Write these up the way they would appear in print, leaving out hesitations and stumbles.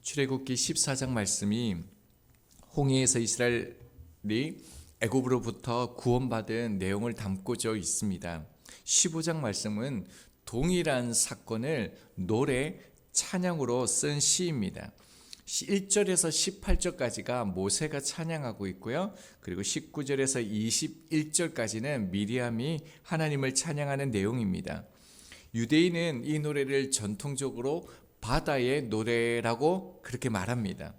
출애굽기 14장 말씀이 홍해에서 이스라엘이 애굽으로부터 구원받은 내용을 담고져 있습니다. 15장 말씀은 동일한 사건을 노래, 찬양으로 쓴 시입니다. 1절에서 18절까지가 모세가 찬양하고 있고요. 그리고 19절에서 21절까지는 미리암이 하나님을 찬양하는 내용입니다. 유대인은 이 노래를 전통적으로 바다의 노래라고 그렇게 말합니다.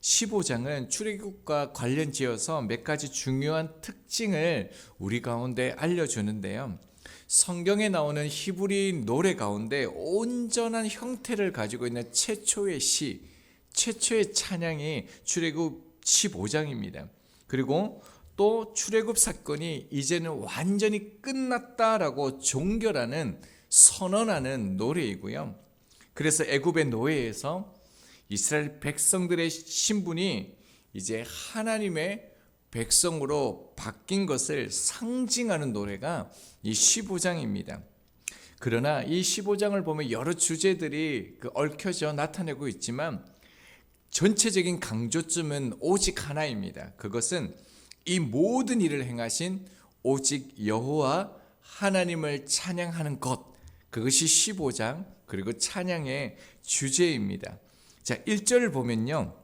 15장은 출애굽과 관련 지어서 몇 가지 중요한 특징을 우리 가운데 알려주는데요. 성경에 나오는 히브리 노래 가운데 온전한 형태를 가지고 있는 최초의 시, 최초의 찬양이 출애굽 15장입니다. 그리고 또 출애굽 사건이 이제는 완전히 끝났다라고 종결하는 선언하는 노래이고요. 그래서 애굽의 노예에서 이스라엘 백성들의 신분이 이제 하나님의 백성으로 바뀐 것을 상징하는 노래가 이 15장입니다. 그러나 이 15장을 보면 여러 주제들이 얽혀져 나타내고 있지만 전체적인 강조점은 오직 하나입니다. 그것은 이 모든 일을 행하신 오직 여호와 하나님을 찬양하는 것, 그것이 15장 그리고 찬양의 주제입니다. 자, 1절을 보면요,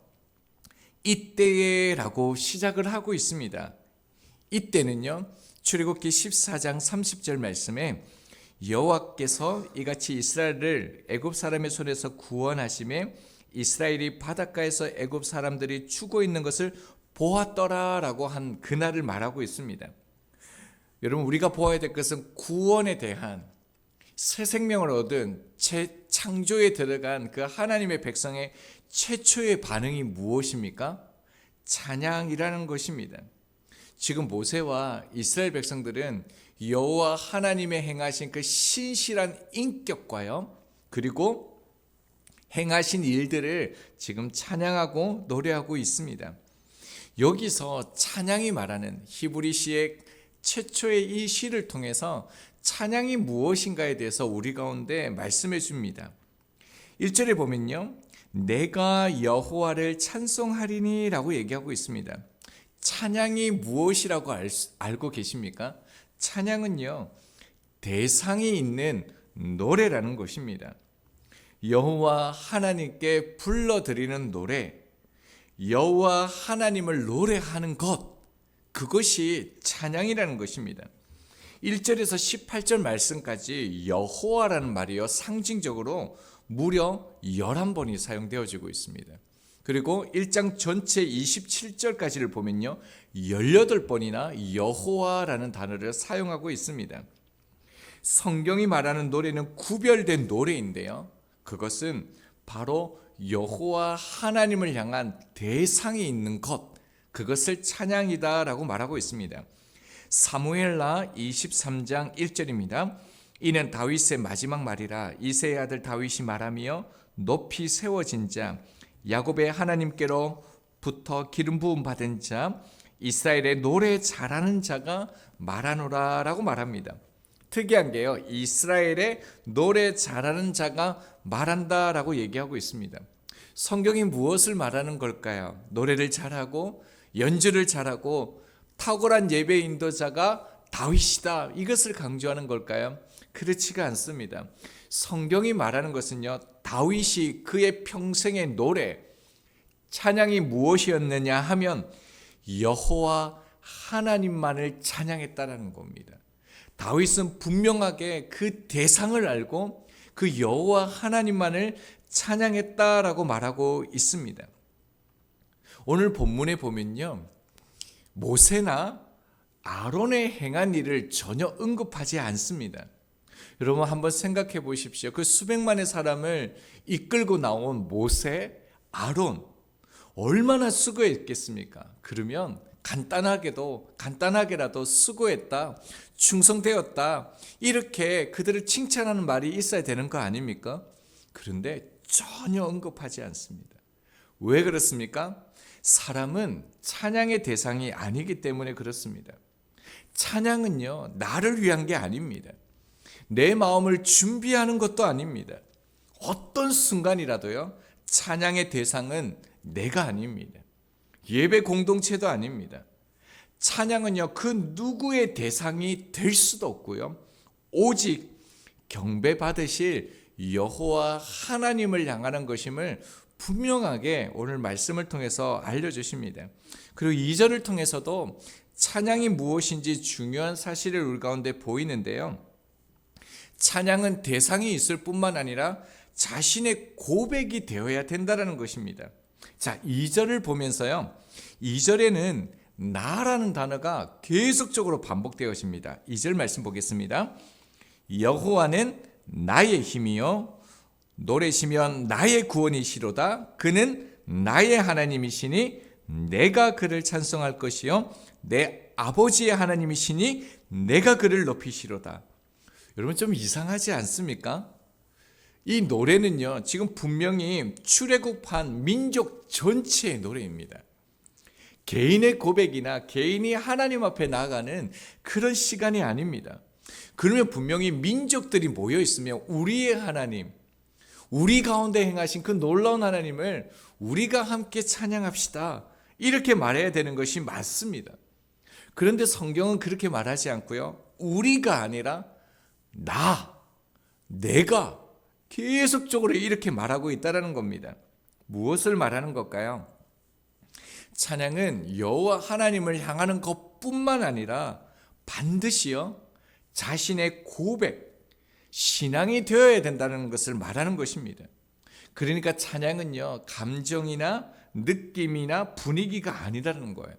이때에 라고 시작을 하고 있습니다. 이때는요, 출애굽기 14장 30절 말씀에 여호와께서 이같이 이스라엘을 애굽 사람의 손에서 구원하심에 이스라엘이 바닷가에서 애굽 사람들이 죽어 있는 것을 보았더라 라고 한 그날을 말하고 있습니다. 여러분, 우리가 보아야 될 것은 구원에 대한 새 생명을 얻은 재창조에 들어간 그 하나님의 백성의 최초의 반응이 무엇입니까? 찬양이라는 것입니다. 지금 모세와 이스라엘 백성들은 여호와 하나님의 행하신 그 신실한 인격과요, 그리고 행하신 일들을 지금 찬양하고 노래하고 있습니다. 여기서 찬양이 말하는 히브리시의 최초의 이 시를 통해서 찬양이 무엇인가에 대해서 우리 가운데 말씀해 줍니다. 1절에 보면요, 내가 여호와를 찬송하리니 라고 얘기하고 있습니다. 찬양이 무엇이라고 알고 계십니까? 찬양은요, 대상이 있는 노래라는 것입니다. 여호와 하나님께 불러드리는 노래, 여호와 하나님을 노래하는 것, 그것이 찬양이라는 것입니다. 1절에서 18절 말씀까지 여호와라는 말이요, 상징적으로 무려 11번이 사용되어지고 있습니다. 그리고 1장 전체 27절까지를 보면요, 18번이나 여호와라는 단어를 사용하고 있습니다. 성경이 말하는 노래는 구별된 노래인데요, 그것은 바로 여호와 하나님을 향한 대상이 있는 것, 그것을 찬양이다라고 말하고 있습니다. 사무엘하 23장 1절입니다. 이는 다윗의 마지막 말이라. 이새의 아들 다윗이 말하며 높이 세워진 자, 야곱의 하나님께로부터 기름 부음 받은 자, 이스라엘의 노래 잘하는 자가 말하노라 라고 말합니다. 특이한 게요, 이스라엘의 노래 잘하는 자가 말한다라고 얘기하고 있습니다. 성경이 무엇을 말하는 걸까요? 노래를 잘하고 연주를 잘하고 탁월한 예배 인도자가 다윗이다, 이것을 강조하는 걸까요? 그렇지가 않습니다. 성경이 말하는 것은요, 다윗이 그의 평생의 노래, 찬양이 무엇이었느냐 하면 여호와 하나님만을 찬양했다라는 겁니다. 다윗은 분명하게 그 대상을 알고 그 여호와 하나님만을 찬양했다라고 말하고 있습니다. 오늘 본문에 보면요, 모세나 아론의 행한 일을 전혀 언급하지 않습니다. 여러분, 한번 생각해 보십시오. 그 수백만의 사람을 이끌고 나온 모세, 아론, 얼마나 수고했겠습니까? 그러면 간단하게라도 수고했다, 충성되었다, 이렇게 그들을 칭찬하는 말이 있어야 되는 거 아닙니까? 그런데 전혀 언급하지 않습니다. 왜 그렇습니까? 사람은 찬양의 대상이 아니기 때문에 그렇습니다. 찬양은요, 나를 위한 게 아닙니다. 내 마음을 준비하는 것도 아닙니다. 어떤 순간이라도요, 찬양의 대상은 내가 아닙니다. 예배 공동체도 아닙니다. 찬양은요, 그 누구의 대상이 될 수도 없고요. 오직 경배 받으실 여호와 하나님을 향하는 것임을 분명하게 오늘 말씀을 통해서 알려주십니다. 그리고 2절을 통해서도 찬양이 무엇인지 중요한 사실을 우리 가운데 보이는데요. 찬양은 대상이 있을 뿐만 아니라 자신의 고백이 되어야 된다는 것입니다. 자, 2절을 보면서요. 2절에는 나라는 단어가 계속적으로 반복되어집니다. 2절 말씀 보겠습니다. 여호와는 나의 힘이요 노래시면 나의 구원이시로다. 그는 나의 하나님이시니 내가 그를 찬송할 것이요 내 아버지의 하나님이시니 내가 그를 높이시로다. 여러분 좀 이상하지 않습니까? 이 노래는요, 지금 분명히 출애굽한 민족 전체의 노래입니다. 개인의 고백이나 개인이 하나님 앞에 나아가는 그런 시간이 아닙니다. 그러면 분명히 민족들이 모여 있으면 우리의 하나님, 우리 가운데 행하신 그 놀라운 하나님을 우리가 함께 찬양합시다. 이렇게 말해야 되는 것이 맞습니다. 그런데 성경은 그렇게 말하지 않고요. 우리가 아니라 내가 계속적으로 이렇게 말하고 있다는 겁니다. 무엇을 말하는 걸까요? 찬양은 여호와 하나님을 향하는 것뿐만 아니라 반드시요 자신의 고백, 신앙이 되어야 된다는 것을 말하는 것입니다. 그러니까 찬양은요 감정이나 느낌이나 분위기가 아니라는 거예요.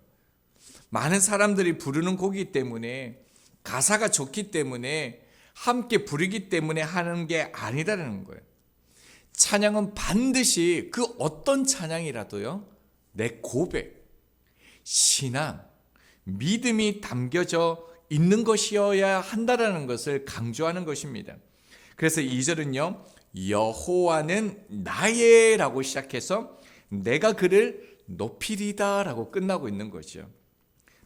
많은 사람들이 부르는 곡이기 때문에, 가사가 좋기 때문에, 함께 부르기 때문에 하는 게 아니라는 거예요. 찬양은 반드시 그 어떤 찬양이라도요 내 고백, 신앙, 믿음이 담겨져 있는 것이어야 한다는 것을 강조하는 것입니다. 그래서 2절은요 여호와는 나의 라고 시작해서 내가 그를 높이리다 라고 끝나고 있는 거죠.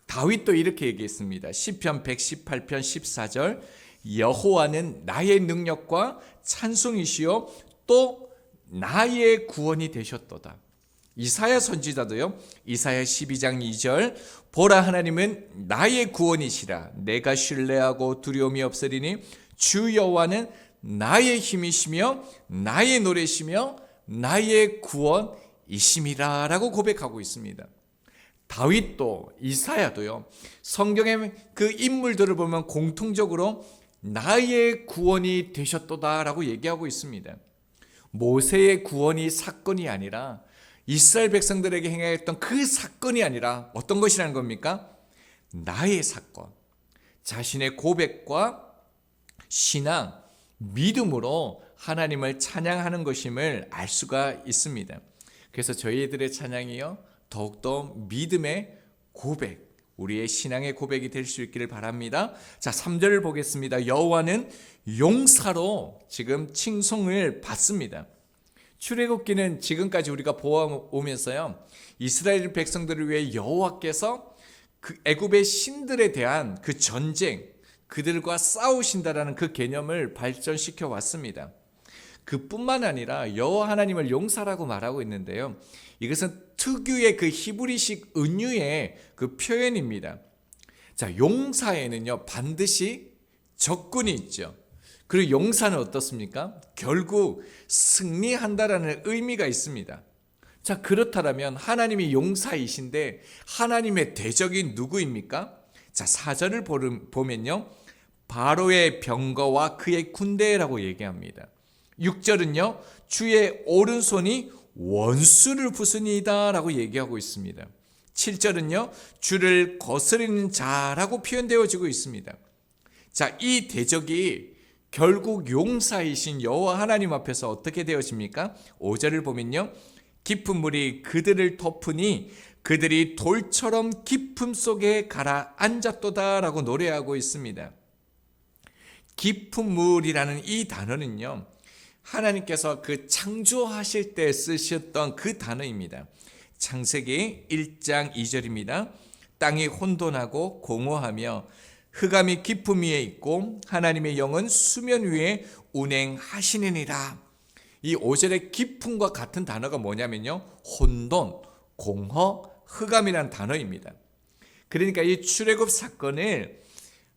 다윗도 이렇게 얘기했습니다. 시편 118편 14절 여호와는 나의 능력과 찬송이시요 또 나의 구원이 되셨도다. 이사야 선지자도요 이사야 12장 2절 보라 하나님은 나의 구원이시라 내가 신뢰하고 두려움이 없으리니 주 여호와는 나의 힘이시며 나의 노래시며 나의 구원이심이라 라고 고백하고 있습니다. 다윗도 이사야도요 성경의 그 인물들을 보면 공통적으로 나의 구원이 되셨도다 라고 얘기하고 있습니다. 모세의 구원이 사건이 아니라 이스라엘 백성들에게 행하였던 그 사건이 아니라 어떤 것이라는 겁니까? 나의 사건, 자신의 고백과 신앙, 믿음으로 하나님을 찬양하는 것임을 알 수가 있습니다. 그래서 저희들의 찬양이요 더욱더 믿음의 고백, 우리의 신앙의 고백이 될 수 있기를 바랍니다. 자, 3절을 보겠습니다. 여호와는 용사로 지금 칭송을 받습니다. 출애굽기는 지금까지 우리가 보아오면서요 이스라엘 백성들을 위해 여호와께서 그 애굽의 신들에 대한 그 전쟁, 그들과 싸우신다라는 그 개념을 발전시켜 왔습니다. 그뿐만 아니라 여호와 하나님을 용사라고 말하고 있는데요, 이것은 특유의 그 히브리식 은유의 그 표현입니다. 자, 용사에는요 반드시 적군이 있죠. 그리고 용사는 어떻습니까? 결국 승리한다라는 의미가 있습니다. 자, 그렇다면 하나님이 용사이신데 하나님의 대적이 누구입니까? 자, 4절을 보면요 바로의 병거와 그의 군대라고 얘기합니다. 6절은요 주의 오른손이 원수를 부수니이다 라고 얘기하고 있습니다. 7절은요 주를 거스르는 자라고 표현되어지고 있습니다. 자, 이 대적이 결국 용사이신 여호와 하나님 앞에서 어떻게 되어집니까? 5절을 보면요 깊은 물이 그들을 덮으니 그들이 돌처럼 깊음 속에 가라앉았도다 라고 노래하고 있습니다. 깊은 물이라는 이 단어는요 하나님께서 그 창조하실 때 쓰셨던 그 단어입니다. 창세기 1장 2절입니다. 땅이 혼돈하고 공허하며 흑암이 깊음 위에 있고 하나님의 영은 수면 위에 운행하시느니라. 이 5절의 깊음과 같은 단어가 뭐냐면요, 혼돈, 공허, 흑암이라는 단어입니다. 그러니까 이 출애굽 사건을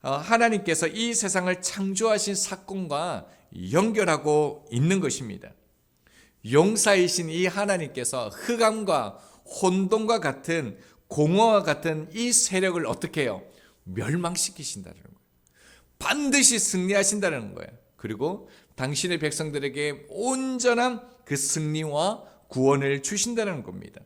하나님께서 이 세상을 창조하신 사건과 연결하고 있는 것입니다. 용사이신 이 하나님께서 흑암과 혼돈과 같은, 공허와 같은 이 세력을 어떻게 해요? 멸망시키신다는 거예요. 반드시 승리하신다는 거예요. 그리고 당신의 백성들에게 온전한 그 승리와 구원을 주신다는 겁니다.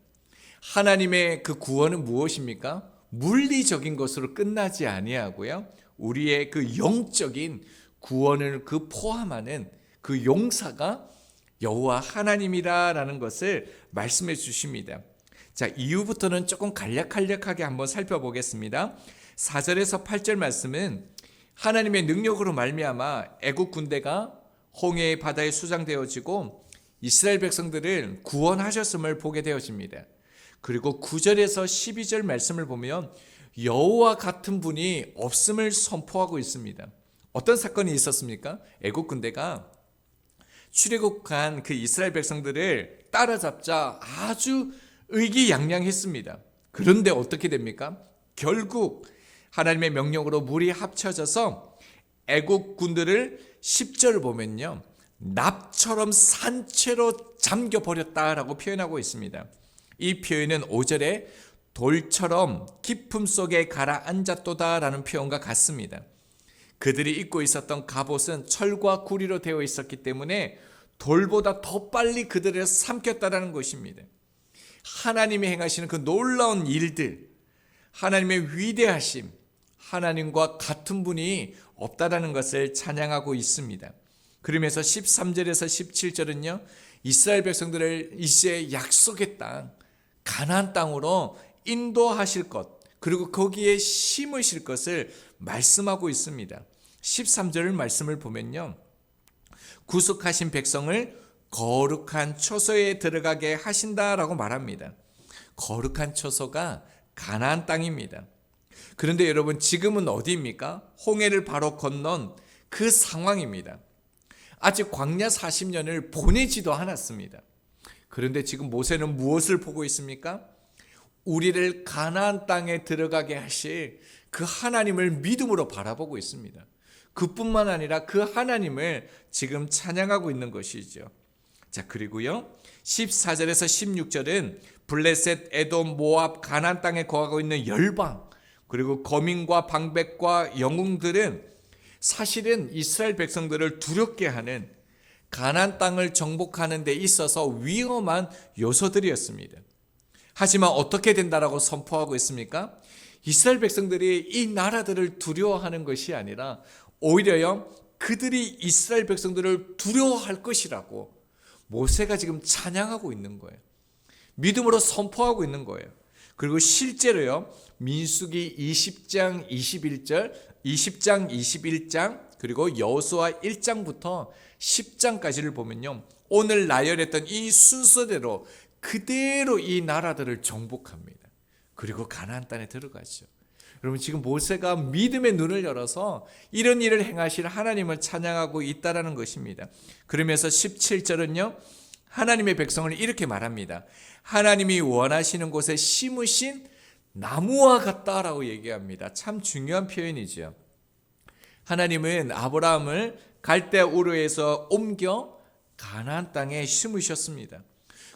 하나님의 그 구원은 무엇입니까? 물리적인 것으로 끝나지 아니하고요, 우리의 그 영적인 구원을 그 포함하는 그 용사가 여호와 하나님이라는 것을 말씀해 주십니다. 자, 이후부터는 조금 간략하게 한번 살펴보겠습니다. 4절에서 8절 말씀은 하나님의 능력으로 말미암아 애국 군대가 홍해의 바다에 수장되어지고 이스라엘 백성들을 구원하셨음을 보게 되어집니다. 그리고 9절에서 12절 말씀을 보면 여호와 같은 분이 없음을 선포하고 있습니다. 어떤 사건이 있었습니까? 애국 군대가 출애굽한 그 이스라엘 백성들을 따라잡자 아주 의기양양했습니다. 그런데 어떻게 됩니까? 결국 하나님의 명령으로 물이 합쳐져서 애국 군들을 10절을 보면요, 납처럼 산채로 잠겨버렸다라고 표현하고 있습니다. 이 표현은 5절에 돌처럼 깊음 속에 가라앉았도다라는 표현과 같습니다. 그들이 입고 있었던 갑옷은 철과 구리로 되어 있었기 때문에 돌보다 더 빨리 그들을 삼켰다라는 것입니다. 하나님이 행하시는 그 놀라운 일들, 하나님의 위대하심, 하나님과 같은 분이 없다라는 것을 찬양하고 있습니다. 그러면서 13절에서 17절은요, 이스라엘 백성들을 이제 약속의 땅, 가나안 땅으로 인도하실 것, 그리고 거기에 심으실 것을 말씀하고 있습니다. 13절 말씀을 보면요, 구속하신 백성을 거룩한 초소에 들어가게 하신다라고 말합니다. 거룩한 초소가 가나안 땅입니다. 그런데 여러분, 지금은 어디입니까? 홍해를 바로 건넌 그 상황입니다. 아직 광야 40년을 보내지도 않았습니다. 그런데 지금 모세는 무엇을 보고 있습니까? 우리를 가나안 땅에 들어가게 하실 그 하나님을 믿음으로 바라보고 있습니다. 그뿐만 아니라 그 하나님을 지금 찬양하고 있는 것이죠. 자, 그리고요, 14절에서 16절은 블레셋, 에돔, 모압, 가나안 땅에 거하고 있는 열방, 그리고 거민과 방백과 영웅들은 사실은 이스라엘 백성들을 두렵게 하는, 가나안 땅을 정복하는 데 있어서 위험한 요소들이었습니다. 하지만 어떻게 된다라고 선포하고 있습니까? 이스라엘 백성들이 이 나라들을 두려워하는 것이 아니라 오히려요, 그들이 이스라엘 백성들을 두려워할 것이라고 모세가 지금 찬양하고 있는 거예요. 믿음으로 선포하고 있는 거예요. 그리고 실제로요, 민수기 20장 21절, 20장 21장, 그리고 여호수아 1장부터 10장까지를 보면요, 오늘 나열했던 이 순서대로 그대로 이 나라들을 정복합니다. 그리고 가나안 땅에 들어가죠. 여러분, 지금 모세가 믿음의 눈을 열어서 이런 일을 행하실 하나님을 찬양하고 있다라는 것입니다. 그러면서 17절은요, 하나님의 백성을 이렇게 말합니다. 하나님이 원하시는 곳에 심으신 나무와 같다라고 얘기합니다. 참 중요한 표현이죠. 하나님은 아브라함을 갈대 우르에서 옮겨 가나안 땅에 심으셨습니다.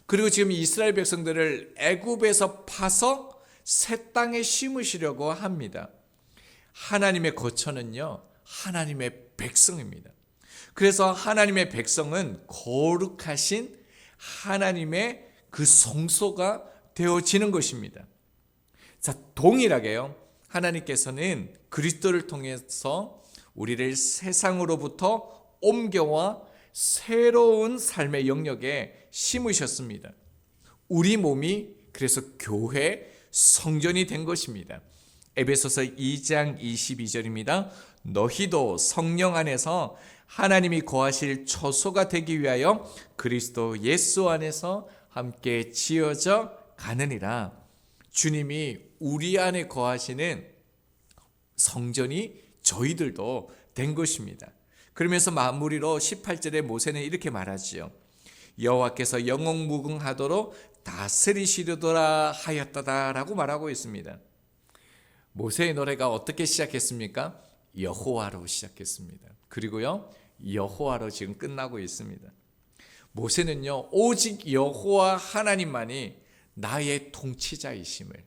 그리고 지금 이스라엘 백성들을 애굽에서 파서 새 땅에 심으시려고 합니다. 하나님의 거처는요, 하나님의 백성입니다. 그래서 하나님의 백성은 거룩하신 하나님의 그 성소가 되어지는 것입니다. 자, 동일하게요, 하나님께서는 그리스도를 통해서 우리를 세상으로부터 옮겨와 새로운 삶의 영역에 심으셨습니다. 우리 몸이 그래서 교회, 성전이 된 것입니다. 에베소서 2장 22절입니다. 너희도 성령 안에서 하나님이 거하실 초소가 되기 위하여 그리스도 예수 안에서 함께 지어져 가느니라. 주님이 우리 안에 거하시는 성전이 저희들도 된 것입니다. 그러면서 마무리로 18절에 모세는 이렇게 말하지요. 여호와께서 영웅무궁하도록 다스리시려더라 하였다라고 말하고 있습니다. 모세의 노래가 어떻게 시작했습니까? 여호와로 시작했습니다. 그리고요, 여호와로 지금 끝나고 있습니다. 모세는요, 오직 여호와 하나님만이 나의 통치자이심을,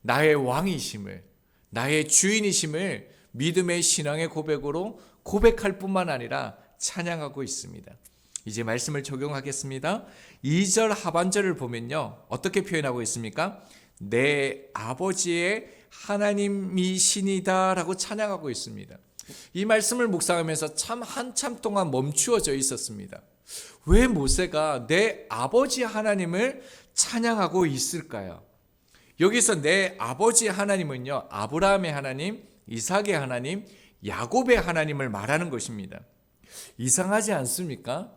나의 왕이심을, 나의 주인이심을 믿음의 신앙의 고백으로 고백할 뿐만 아니라 찬양하고 있습니다. 이제 말씀을 적용하겠습니다. 2절 하반절을 보면요, 어떻게 표현하고 있습니까? 내 아버지의 하나님이시니다 라고 찬양하고 있습니다. 이 말씀을 묵상하면서 참 한참 동안 멈추어져 있었습니다. 왜 모세가 내 아버지 하나님을 찬양하고 있을까요? 여기서 내 아버지 하나님은요, 아브라함의 하나님, 이삭의 하나님, 야곱의 하나님을 말하는 것입니다. 이상하지 않습니까?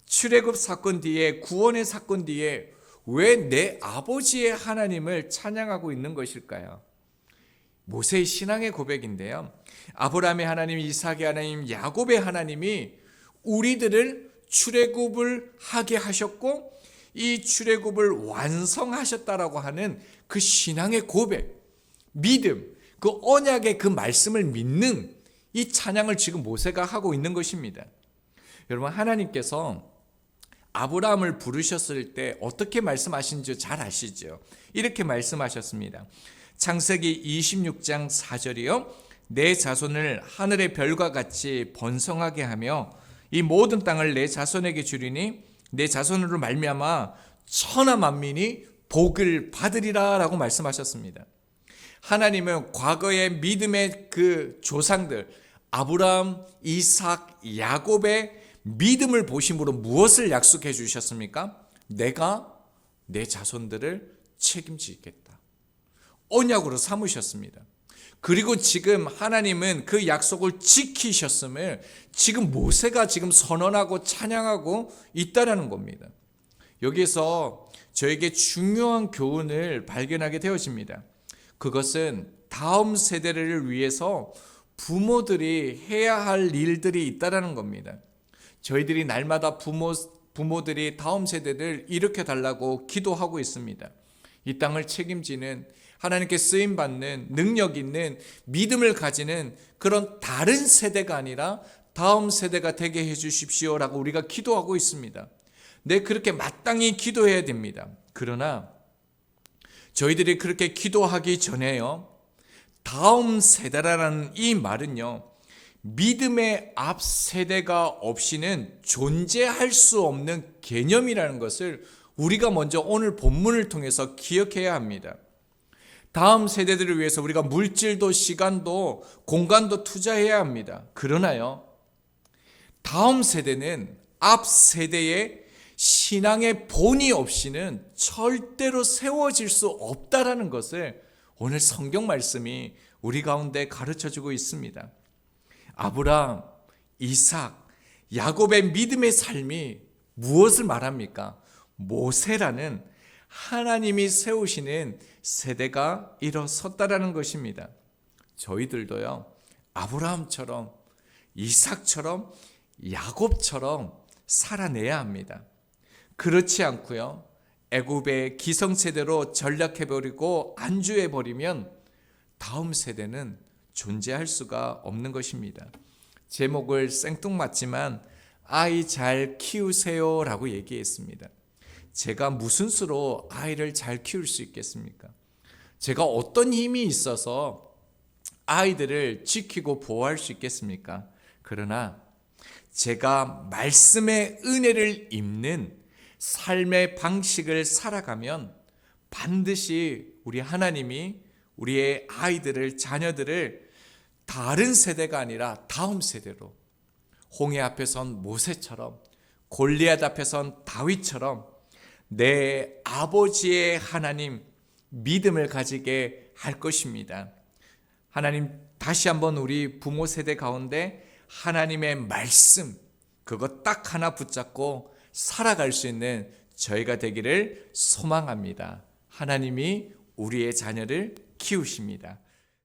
출애굽 사건 뒤에, 구원의 사건 뒤에 왜 내 아버지의 하나님을 찬양하고 있는 것일까요? 모세의 신앙의 고백인데요, 아브라함의 하나님, 이삭의 하나님, 야곱의 하나님이 우리들을 출애굽을 하게 하셨고 이 출애굽을 완성하셨다라고 하는 그 신앙의 고백, 믿음, 그 언약의 그 말씀을 믿는 이 찬양을 지금 모세가 하고 있는 것입니다. 여러분, 하나님께서 아브라함을 부르셨을 때 어떻게 말씀하신지 잘 아시죠? 이렇게 말씀하셨습니다. 창세기 26장 4절이요. 내 자손을 하늘의 별과 같이 번성하게 하며 이 모든 땅을 내 자손에게 주리니 내 자손으로 말미암아 천하 만민이 복을 받으리라 라고 말씀하셨습니다. 하나님은 과거의 믿음의 그 조상들 아브라함, 이삭, 야곱의 믿음을 보심으로 무엇을 약속해 주셨습니까? 내가 내 자손들을 책임지겠다. 언약으로 삼으셨습니다. 그리고 지금 하나님은 그 약속을 지키셨음을 지금 모세가 지금 선언하고 찬양하고 있다라는 겁니다. 여기서 저에게 중요한 교훈을 발견하게 되어집니다. 그것은 다음 세대를 위해서 부모들이 해야 할 일들이 있다라는 겁니다. 저희들이 날마다 부모들이 다음 세대를 일으켜 달라고 기도하고 있습니다. 이 땅을 책임지는, 하나님께 쓰임받는, 능력 있는, 믿음을 가지는 그런 다른 세대가 아니라 다음 세대가 되게 해주십시오라고 우리가 기도하고 있습니다. 네, 그렇게 마땅히 기도해야 됩니다. 그러나 저희들이 그렇게 기도하기 전에요, 다음 세대라는 이 말은요, 믿음의 앞 세대가 없이는 존재할 수 없는 개념이라는 것을 우리가 먼저 오늘 본문을 통해서 기억해야 합니다. 다음 세대들을 위해서 우리가 물질도 시간도 공간도 투자해야 합니다. 그러나요, 다음 세대는 앞 세대의 신앙의 본이 없이는 절대로 세워질 수 없다라는 것을 오늘 성경 말씀이 우리 가운데 가르쳐주고 있습니다. 아브라함, 이삭, 야곱의 믿음의 삶이 무엇을 말합니까? 모세라는 하나님이 세우시는 세대가 일어섰다라는 것입니다. 저희들도요, 아브라함처럼, 이삭처럼, 야곱처럼 살아내야 합니다. 그렇지 않고요, 애굽의 기성세대로 전락해버리고 안주해버리면 다음 세대는 존재할 수가 없는 것입니다. 제목을 생뚱맞지만 아이 잘 키우세요 라고 얘기했습니다. 제가 무슨 수로 아이를 잘 키울 수 있겠습니까? 제가 어떤 힘이 있어서 아이들을 지키고 보호할 수 있겠습니까? 그러나 제가 말씀의 은혜를 입는 삶의 방식을 살아가면 반드시 우리 하나님이 우리의 아이들을, 자녀들을 다른 세대가 아니라 다음 세대로, 홍해 앞에 선 모세처럼, 골리앗 앞에 선 다윗처럼 내 아버지의 하나님 믿음을 가지게 할 것입니다. 하나님, 다시 한번 우리 부모 세대 가운데 하나님의 말씀, 그거 딱 하나 붙잡고 살아갈 수 있는 저희가 되기를 소망합니다. 하나님이 우리의 자녀를 키우십니다.